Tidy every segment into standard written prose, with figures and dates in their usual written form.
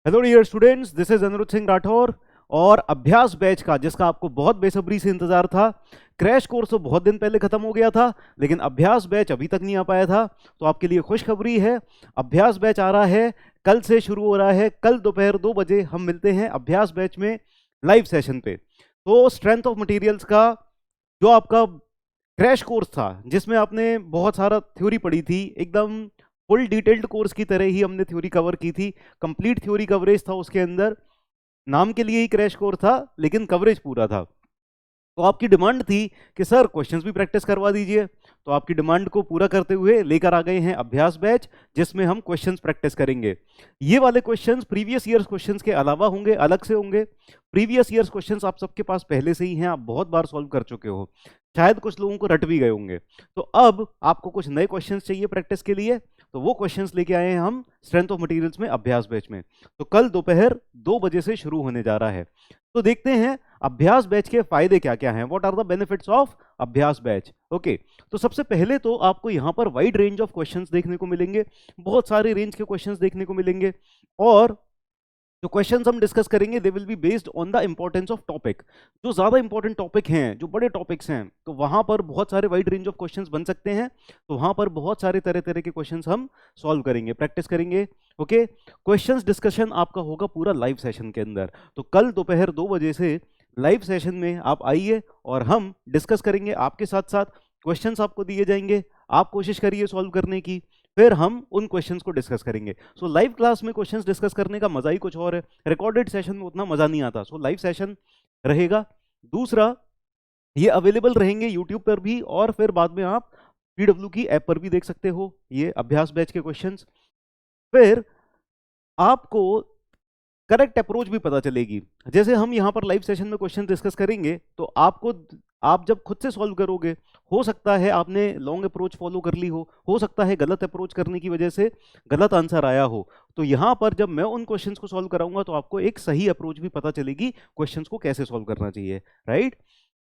Hello dear students, this is Anirudh Singh Rathore. और Abhyas batch का, जिसका आपको बहुत बेसब्री से इंतजार था, क्रैश कोर्स तो बहुत दिन पहले खत्म हो गया था, लेकिन अभ्यास बैच अभी तक नहीं आ पाया था। तो आपके लिए खुशखबरी है, अभ्यास बैच आ रहा है, कल से शुरू हो रहा है। कल दोपहर 2 बजे हम मिलते हैं अभ्यास बैच में लाइव सेशन पे। तो स्ट्रेंथ ऑफ मटेरियल्स का जो आपका क्रैश कोर्स था, जिसमें आपने बहुत सारा थ्योरी पढ़ी थी, एकदम फुल डिटेल्ड कोर्स की तरह ही हमने थ्योरी कवर की थी। कंप्लीट थ्योरी कवरेज था उसके अंदर। नाम के लिए ही क्रैश कोर्स था, लेकिन कवरेज पूरा था। तो आपकी डिमांड थी कि सर क्वेश्चंस भी प्रैक्टिस करवा दीजिए। तो आपकी डिमांड को पूरा करते हुए लेकर आ गए हैं अभ्यास बैच, जिसमें हम क्वेश्चंस प्रैक्टिस करेंगे। ये वाले क्वेश्चंस प्रीवियस ईयर्स क्वेश्चंस के अलावा होंगे, अलग से होंगे। प्रीवियस ईयर्स क्वेश्चंस आप सबके पास पहले से ही हैं, आप बहुत बार सॉल्व कर चुके हो, शायद कुछ लोगों को रट भी गए होंगे। तो अब आपको कुछ नए क्वेश्चंस चाहिए प्रैक्टिस के लिए, तो वो क्वेश्चंस लेके आए हैं हम स्ट्रेंथ ऑफ मटेरियल्स में अभ्यास बैच में। तो कल दोपहर 2 बजे से शुरू होने जा रहा है। तो देखते हैं अभ्यास बैच के फायदे क्या क्या हैं, what are the benefits of Abhyas batch. Okay, तो सबसे पहले तो आपको यहाँ पर वाइड रेंज ऑफ क्वेश्चंस देखने को मिलेंगे, बहुत सारे रेंज के क्वेश्चंस देखने को मिलेंगे। और जो क्वेश्चंस हम डिस्कस करेंगे they will be based on the importance of topic. जो ज्यादा इंपॉर्टेंट टॉपिक हैं, जो बड़े टॉपिक्स हैं, तो वहां पर बहुत सारे वाइड रेंज ऑफ क्वेश्चंस बन सकते हैं। तो वहां पर बहुत सारे तरह तरह के क्वेश्चंस हम सॉल्व करेंगे, प्रैक्टिस करेंगे। ओके, क्वेश्चंस डिस्कशन आपका होगा पूरा लाइव सेशन के अंदर। तो कल दोपहर 2 बजे से लाइव सेशन में आप आइए और हम डिस्कस करेंगे आपके साथ साथ। क्वेश्चंस आपको दिए जाएंगे, आप कोशिश करिए सॉल्व करने की, फिर हम उन क्वेश्चंस को डिस्कस करेंगे। सो लाइव क्लास में क्वेश्चंस डिस्कस करने का मजा ही कुछ और है, रिकॉर्डेड सेशन में उतना मजा नहीं आता। सो लाइव सेशन रहेगा। दूसरा, ये अवेलेबल रहेंगे यूट्यूब पर भी, और फिर बाद में आप पीडब्ल्यू की ऐप पर भी देख सकते हो ये अभ्यास बैच के क्वेश्चंस। फिर आपको करेक्ट अप्रोच भी पता चलेगी। जैसे हम यहाँ पर लाइव सेशन में क्वेश्चन डिस्कस करेंगे, तो आप जब खुद से सॉल्व करोगे, हो सकता है आपने लॉन्ग अप्रोच फॉलो कर ली हो सकता है गलत अप्रोच करने की वजह से गलत आंसर आया हो। तो यहाँ पर जब मैं उन क्वेश्चंस को सॉल्व कराऊंगा, तो आपको एक सही अप्रोच भी पता चलेगी, क्वेश्चंस को कैसे सॉल्व करना चाहिए, राइट।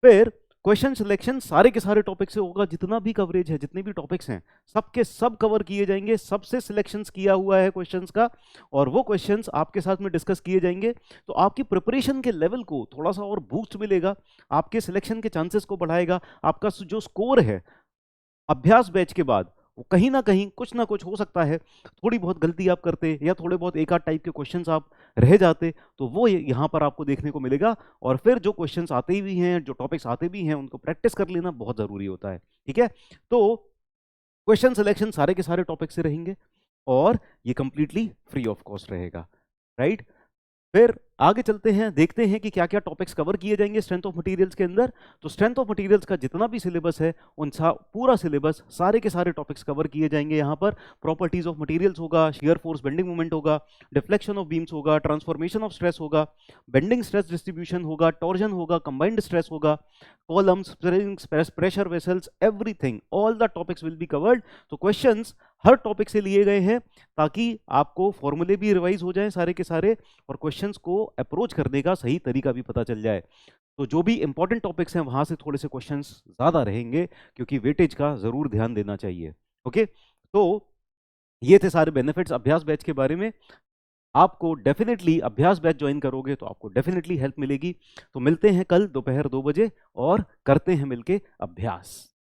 फिर क्वेश्चन सिलेक्शन सारे के सारे टॉपिक से होगा, जितना भी कवरेज है, जितने भी टॉपिक्स हैं, सबके सब कवर किए जाएंगे, सबसे सिलेक्शंस किया हुआ है क्वेश्चंस का, और वो क्वेश्चंस आपके साथ में डिस्कस किए जाएंगे। तो आपकी प्रिपरेशन के लेवल को थोड़ा सा और बूस्ट मिलेगा, आपके सिलेक्शन के चांसेस को बढ़ाएगा। आपका जो स्कोर है अभ्यास बैच के बाद, वो कहीं ना कुछ हो सकता है, थोड़ी बहुत गलती आप करते या थोड़े बहुत एक आध टाइप के क्वेश्चंस आप रह जाते, तो वो यहाँ पर आपको देखने को मिलेगा। और फिर जो क्वेश्चंस आते भी हैं, जो टॉपिक्स आते भी हैं, उनको प्रैक्टिस कर लेना बहुत जरूरी होता है, ठीक है। तो क्वेश्चन सिलेक्शन सारे के सारे टॉपिक से रहेंगे, और ये कंप्लीटली फ्री ऑफ कॉस्ट रहेगा, राइट। फिर आगे चलते हैं, देखते हैं कि क्या क्या टॉपिक्स कवर किए जाएंगे स्ट्रेंथ ऑफ मटेरियल्स के अंदर। तो स्ट्रेंथ ऑफ मटेरियल्स का जितना भी सिलेबस है, पूरा सिलेबस, सारे के सारे टॉपिक्स कवर किए जाएंगे यहाँ पर। प्रॉपर्टीज ऑफ मटेरियल्स होगा, शियर फोर्स बेंडिंग मोमेंट होगा, डिफ्लेक्शन ऑफ बीम्स होगा, ट्रांसफॉर्मेशन ऑफ स्ट्रेस होगा, बेंडिंग स्ट्रेस डिस्ट्रीब्यूशन होगा, टॉर्जन होगा, कंबाइंड स्ट्रेस होगा, columns, springs, pressure vessels, everything, all the topics will be covered. तो क्वेश्चंस हर topic से लिए गए हैं, ताकि आपको फॉर्मूले भी रिवाइज हो जाए सारे के सारे, और क्वेश्चंस को अप्रोच करने का सही तरीका भी पता चल जाए। तो जो भी इंपॉर्टेंट टॉपिक्स हैं, वहां से थोड़े से क्वेश्चंस ज्यादा रहेंगे, क्योंकि वेटेज का जरूर ध्यान देना चाहिए। ओके, तो ये थे सारे बेनिफिट्स अभ्यास बैच के बारे में। आपको डेफिनेटली अभ्यास बैच ज्वाइन करोगे तो आपको डेफिनेटली हेल्प मिलेगी। तो मिलते हैं कल दोपहर 2 बजे, और करते हैं मिलके अभ्यास।